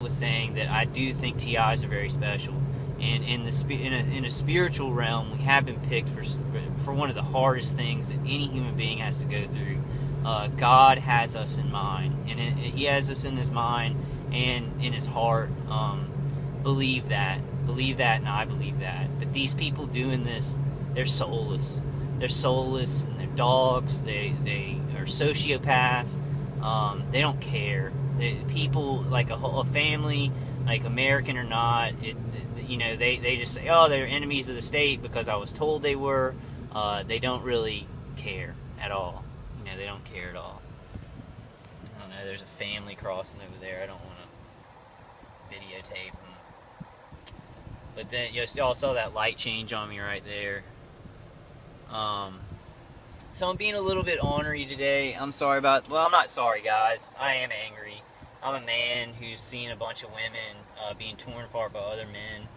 was saying that I do think TIs are very special, and in a spiritual realm, we have been picked for one of the hardest things that any human being has to go through. God has us in mind, and He has us in His mind and in His heart. Believe that, and I believe that. But these people doing this, they're soulless. They're soulless, and they're dogs. They are sociopaths. They don't care. People, like a family, like American or not, they just say, oh, they're enemies of the state because I was told they were. They don't really care at all. They don't care at all. I don't know, there's a family crossing over there. I don't want to videotape them. But then, y'all saw that light change on me right there. So I'm being a little bit ornery today. I'm sorry about, well, I'm not sorry, guys. I am angry. I'm a man who's seen a bunch of women being torn apart by other men.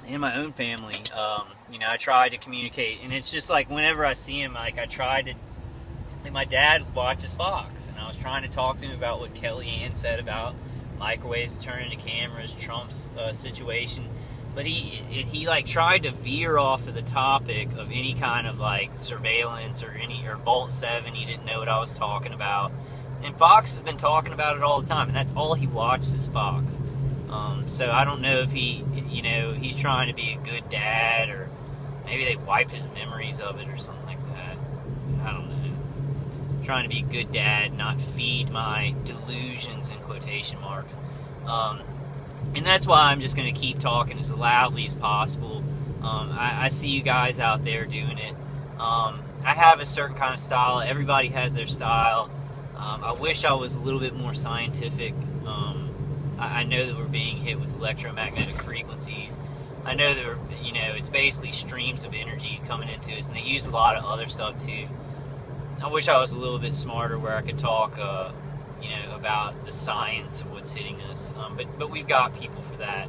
In my own family, I tried to communicate, and it's just like whenever I see him, like I tried to, like my dad watches Fox, and I was trying to talk to him about what Kellyanne said about microwaves turning to cameras, Trump's situation, but he like tried to veer off of the topic of any kind of like surveillance or Vault 7. He didn't know what I was talking about, and Fox has been talking about it all the time, and that's all he watches is Fox. So I don't know if he's trying to be a good dad, or maybe they wiped his memories of it or something like that. I don't know. Trying to be a good dad, not feed my delusions in quotation marks. And that's why I'm just going to keep talking as loudly as possible. I see you guys out there doing it. I have a certain kind of style. Everybody has their style. I wish I was a little bit more scientific. I know that we're being hit with electromagnetic frequencies. I know that it's basically streams of energy coming into us, and they use a lot of other stuff too. I wish I was a little bit smarter where I could talk, about the science of what's hitting us. But we've got people for that.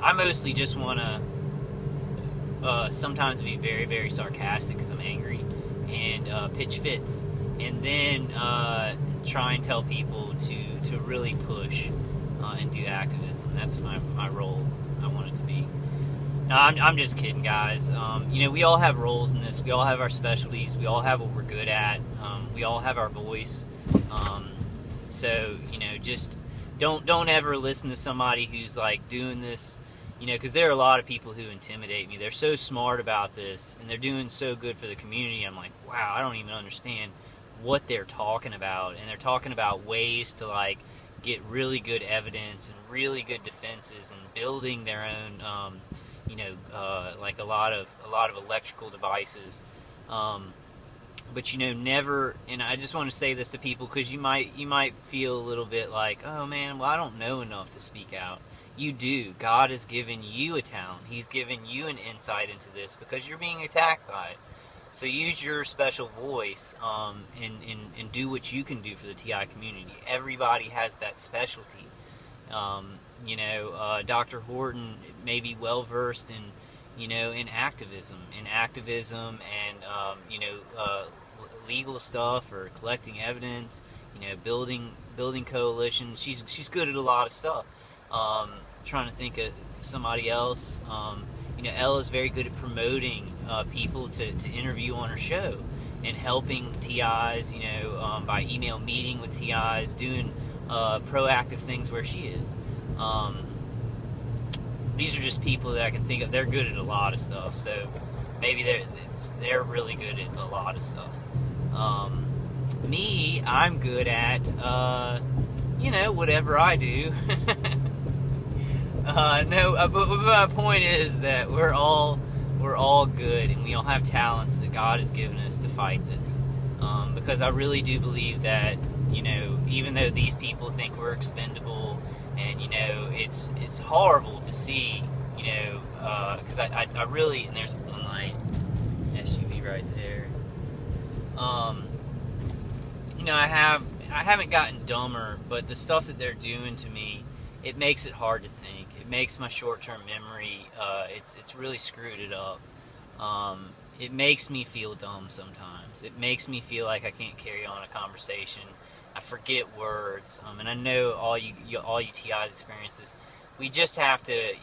I mostly just want to sometimes be very, very sarcastic because I'm angry, and pitch fits, and then try and tell people to really push and do activism. That's my role. I want it to be. No, I'm just kidding, guys. We all have roles in this. We all have our specialties. We all have what we're good at. We all have our voice. So just don't ever listen to somebody who's like doing this, because there are a lot of people who intimidate me. They're so smart about this, and they're doing so good for the community. I'm like, wow, I don't even understand what they're talking about. And they're talking about ways to like get really good evidence and really good defenses, and building their own like a lot of electrical devices, but never. And I just want to say this to people, because you might feel a little bit like, oh man, well I don't know enough to speak out. You do. God has given you a talent. He's given you an insight into this because you're being attacked by it. So use your special voice, and do what you can do for the TI community. Everybody has that specialty. Dr. Horton may be well versed in activism and legal stuff, or collecting evidence, building coalitions. She's good at a lot of stuff. Trying to think of somebody else. Ella's very good at promoting people to interview on her show, and helping TIs, by email meeting with TIs, doing proactive things where she is. These are just people that I can think of. They're good at a lot of stuff, so maybe they're really good at a lot of stuff. Me, I'm good at whatever I do. But my point is that we're all good, and we all have talents that God has given us to fight this. Because I really do believe that, even though these people think we're expendable, and it's horrible to see, because I really, and there's one light SUV right there. I haven't gotten dumber, but the stuff that they're doing to me, it makes it hard to think. It makes my short-term memory, it's really screwed it up. it makes me feel dumb sometimes. It makes me feel like I can't carry on a conversation. I forget words, and I know all you TIs experience this. We just have to,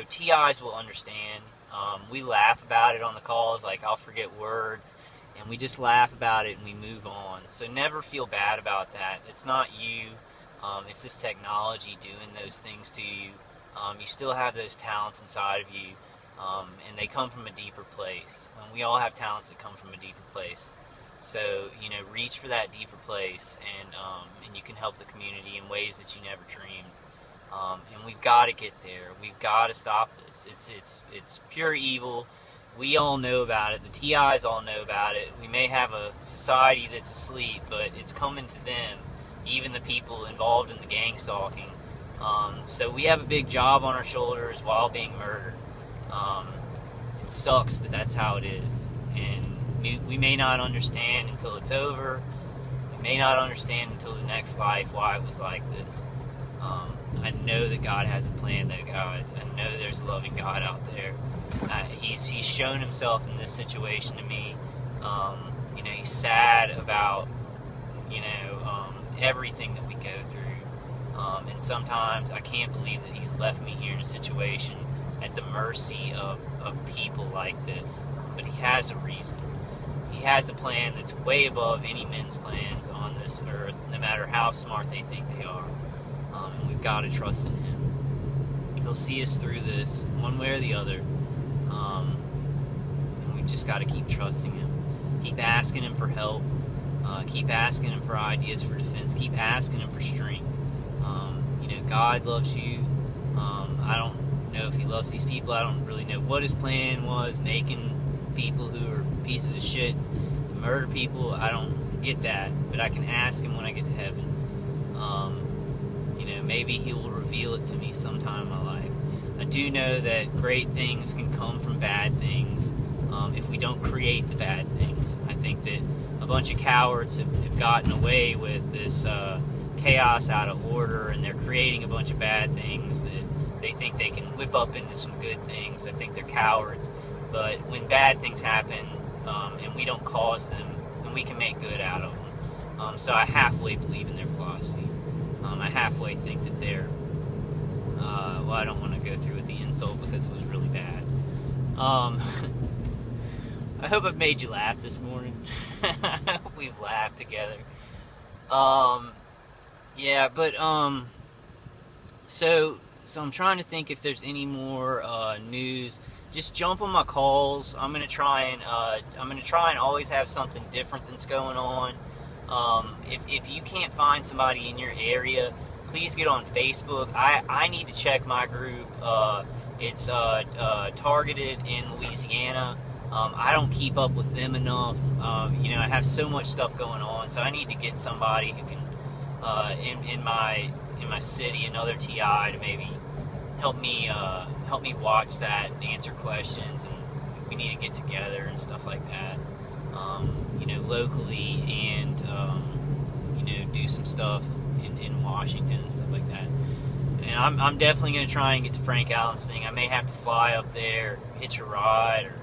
TIs will understand. We laugh about it on the calls, like I'll forget words, and we just laugh about it and we move on. So never feel bad about that. It's not you. It's this technology doing those things to you. You still have those talents inside of you, and they come from a deeper place. We all have talents that come from a deeper place. So, reach for that deeper place, and you can help the community in ways that you never dreamed. And we've got to get there. We've got to stop this. It's pure evil. We all know about it. The TIs all know about it. We may have a society that's asleep, but it's coming to them, even the people involved in the gang stalking. So we have a big job on our shoulders while being murdered. It sucks, but that's how it is. And we may not understand until it's over. We may not understand until the next life why it was like this. I know that God has a plan, though, guys. I know there's a loving God out there. He's shown himself in this situation to me. He's sad about, everything that we go through. And sometimes I can't believe that he's left me here in a situation at the mercy of people like this. But he has a reason. He has a plan that's way above any men's plans on this earth, no matter how smart they think they are. And we've got to trust in him. He'll see us through this, one way or the other. And we've just got to keep trusting him. Keep asking him for help. Keep asking him for ideas for defense. Keep asking him for strength. God loves you. I don't know if he loves these people. I don't really know what his plan was, making people who are pieces of shit murder people. I don't get that, but I can ask him when I get to heaven. Maybe he will reveal it to me sometime in my life. I do know that great things can come from bad things if we don't create the bad things. I think that a bunch of cowards have gotten away with this chaos out of order, and they're creating a bunch of bad things that they think they can whip up into some good things. I think they're cowards. But when bad things happen and we don't cause them, then we can make good out of them. So I halfway believe in their philosophy. I halfway think that they're, I don't want to go through with the insult because it was really bad. I hope I've made you laugh this morning. I hope we've laughed together. So I'm trying to think if there's any more news. Just jump on my calls. I'm gonna try and always have something different that's going on. If you can't find somebody in your area, please get on Facebook. I need to check my group. It's targeted in Louisiana. I don't keep up with them enough. I have so much stuff going on, so I need to get somebody who can in my city, another TI, to maybe help me watch that and answer questions, and we need to get together and stuff like that. Locally, and do some stuff in Washington and stuff like that. And I'm definitely going to try and get to Frank Allen's thing. I may have to fly up there, hitch a ride, or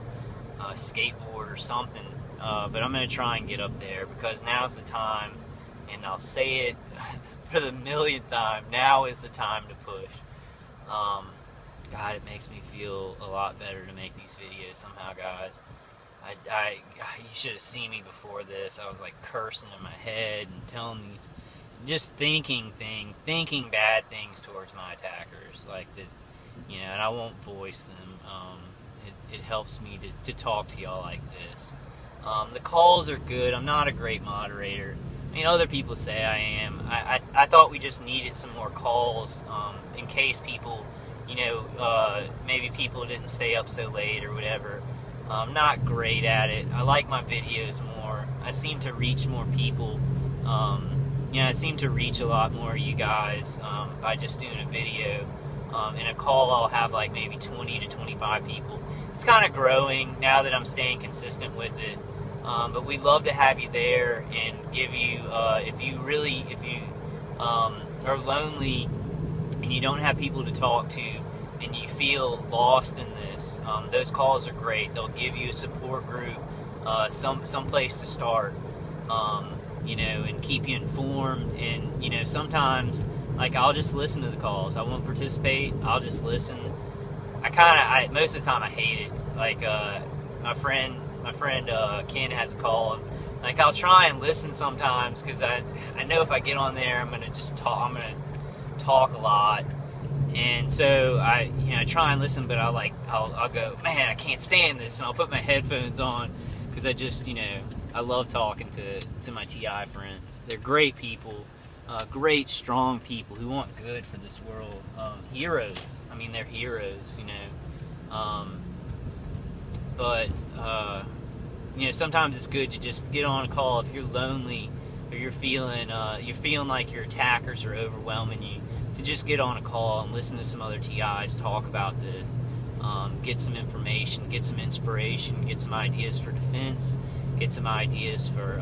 skateboard or something. But I'm going to try and get up there, because now's the time, and I'll say it for the millionth time, now is the time to push. God, it makes me feel a lot better to make these videos somehow, guys. You should have seen me before this. I was like cursing in my head and telling these, just thinking bad things towards my attackers, like that, and I won't voice them. It helps me to talk to y'all like this. The calls are good. I'm not a great moderator. I mean, other people say I am. I thought we just needed some more calls in case people, maybe people didn't stay up so late or whatever. I'm not great at it. I like my videos more. I seem to reach more people. I seem to reach a lot more of you guys by just doing a video. In a call, I'll have like maybe 20 to 25 people. It's kind of growing now that I'm staying consistent with it. But we'd love to have you there and give you, if you are lonely and you don't have people to talk to, and you feel lost in this, those calls are great. They'll give you a support group, some place to start, you know, and keep you informed. And you know, sometimes like I'll just listen to the calls. I won't participate. I'll just listen. Most of the time I hate it. Like my friend Ken has a call, and like I'll try and listen sometimes because I know if I get on there I'm gonna talk a lot. And so I try and listen, but I'll go, man, I can't stand this, and I'll put my headphones on because I just, I love talking to my TI friends. They're great people, great, strong people who want good for this world. Heroes. I mean, they're heroes, but sometimes it's good to just get on a call if you're lonely or you're feeling like your attackers are overwhelming you. To just get on a call and listen to some other TIs talk about this, get some information, get some inspiration, get some ideas for defense, get some ideas for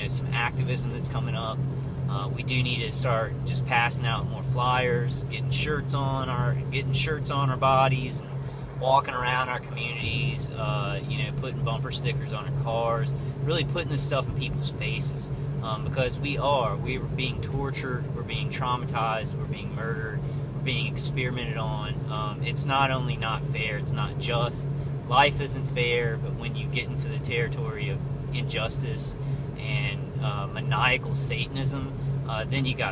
some activism that's coming up. We do need to start just passing out more flyers, getting shirts on our bodies, and walking around our communities. Putting bumper stickers on our cars, really putting this stuff in people's faces. Because we're being tortured, we're being traumatized, we're being murdered, we're being experimented on. It's not only not fair, it's not just. Life isn't fair, but when you get into the territory of injustice and maniacal Satanism, then you got